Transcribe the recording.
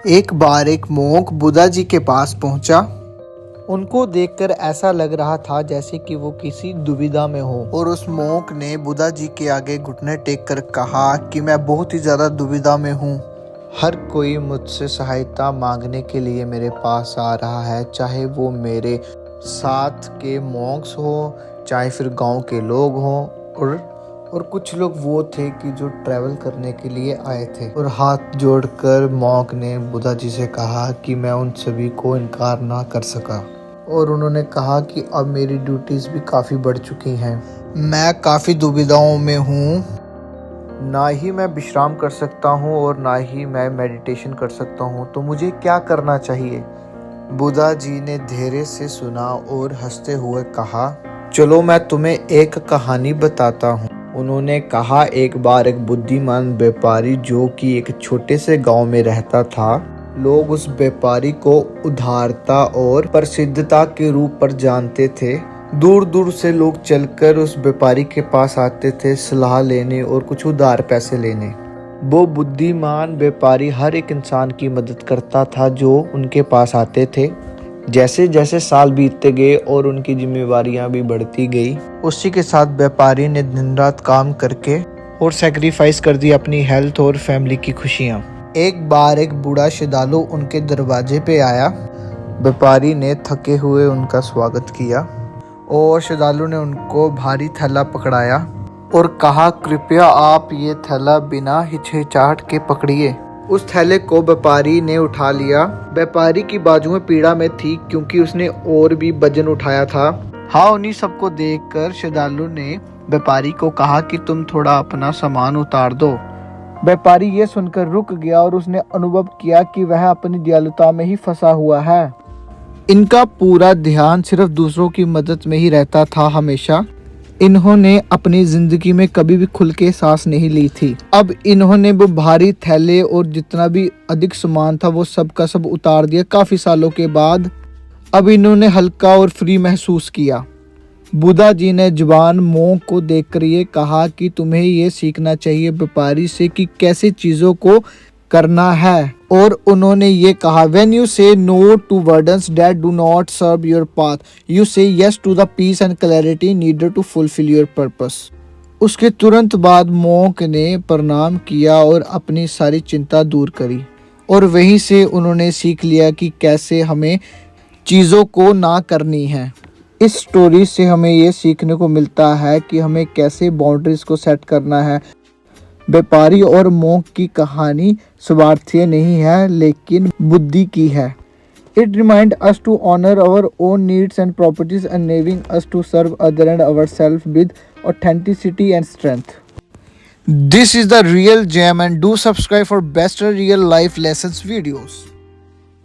एक बार एक मोंक बुद्धा जी के पास पहुंचा। उनको देखकर ऐसा लग रहा था जैसे कि वो किसी दुविधा में हो, और उस मोंक ने बुद्धा जी के आगे घुटने टेक कर कहा कि मैं बहुत ही ज़्यादा दुविधा में हूँ। हर कोई मुझसे सहायता मांगने के लिए मेरे पास आ रहा है, चाहे वो मेरे साथ के मोंक्स हो, चाहे फिर गांव के लोग हों, और कुछ लोग वो थे कि जो ट्रैवल करने के लिए आए थे। और हाथ जोड़कर मॉन्क ने बुद्धा जी से कहा कि मैं उन सभी को इनकार ना कर सका, और उन्होंने कहा कि अब मेरी ड्यूटीज़ भी काफ़ी बढ़ चुकी हैं, मैं काफ़ी दुविधाओं में हूँ, ना ही मैं विश्राम कर सकता हूँ और ना ही मैं मेडिटेशन कर सकता हूँ, तो मुझे क्या करना चाहिए। बुद्धा जी ने धैर्य से सुना और हंसते हुए कहा, चलो मैं तुम्हें एक कहानी बताता हूँ। उन्होंने कहा, एक बार एक बुद्धिमान व्यापारी जो कि एक छोटे से गांव में रहता था, लोग उस व्यापारी को उदारता और प्रसिद्धता के रूप पर जानते थे। दूर दूर से लोग चलकर उस व्यापारी के पास आते थे सलाह लेने और कुछ उधार पैसे लेने। वो बुद्धिमान व्यापारी हर एक इंसान की मदद करता था जो उनके पास आते थे। जैसे जैसे साल बीतते गए और उनकी जिम्मेवारियां भी बढ़ती गई, उसी के साथ व्यापारी ने दिन रात काम करके और सैक्रिफाइस कर दी अपनी हेल्थ और फैमिली की खुशियां। एक बार एक बूढ़ा श्रद्धालु उनके दरवाजे पे आया। व्यापारी ने थके हुए उनका स्वागत किया और श्रद्धालु ने उनको भारी थैला पकड़ाया और कहा, कृपया आप ये थैला बिना हिचकिचाहट के पकड़िए। उस थैले को व्यापारी ने उठा लिया। व्यापारी की बाजुएं पीड़ा में थी क्योंकि उसने और भी वजन उठाया था। हाँ, उन्हीं सबको देखकर श्रद्धालु ने व्यापारी को कहा कि तुम थोड़ा अपना सामान उतार दो। व्यापारी ये सुनकर रुक गया और उसने अनुभव किया कि वह अपनी दयालुता में ही फंसा हुआ है। इनका पूरा ध्यान सिर्फ दूसरों की मदद में ही रहता था हमेशा। इन्होंने अपनी जिंदगी में कभी भी खुल के सांस नहीं ली थी। अब इन्होंने वो भारी थैले और जितना भी अधिक सामान था वो सब का सब उतार दिया काफी सालों के बाद। अब इन्होंने हल्का और फ्री महसूस किया। बुद्धा जी ने जवान मोंक को देखकर ये कहा कि तुम्हें ये सीखना चाहिए व्यापारी से कि कैसे चीजों को करना है, और उन्होंने ये कहा, when you say no to burdens that do not serve your path, you say yes to the peace and clarity needed to fulfill your purpose। उसके तुरंत बाद मोंक ने प्रणाम किया और अपनी सारी चिंता दूर करी, और वहीं से उन्होंने सीख लिया कि कैसे हमें चीज़ों को ना करनी है। इस स्टोरी से हमें ये सीखने को मिलता है कि हमें कैसे बाउंड्रीज को सेट करना है। व्यापारी और मोंक की कहानी स्वार्थीय नहीं है लेकिन बुद्धि की है। It reminds us to honor our own needs and properties, enabling us to serve others and ourselves with authenticity and strength. This is the real gem, and do subscribe for best real life lessons videos.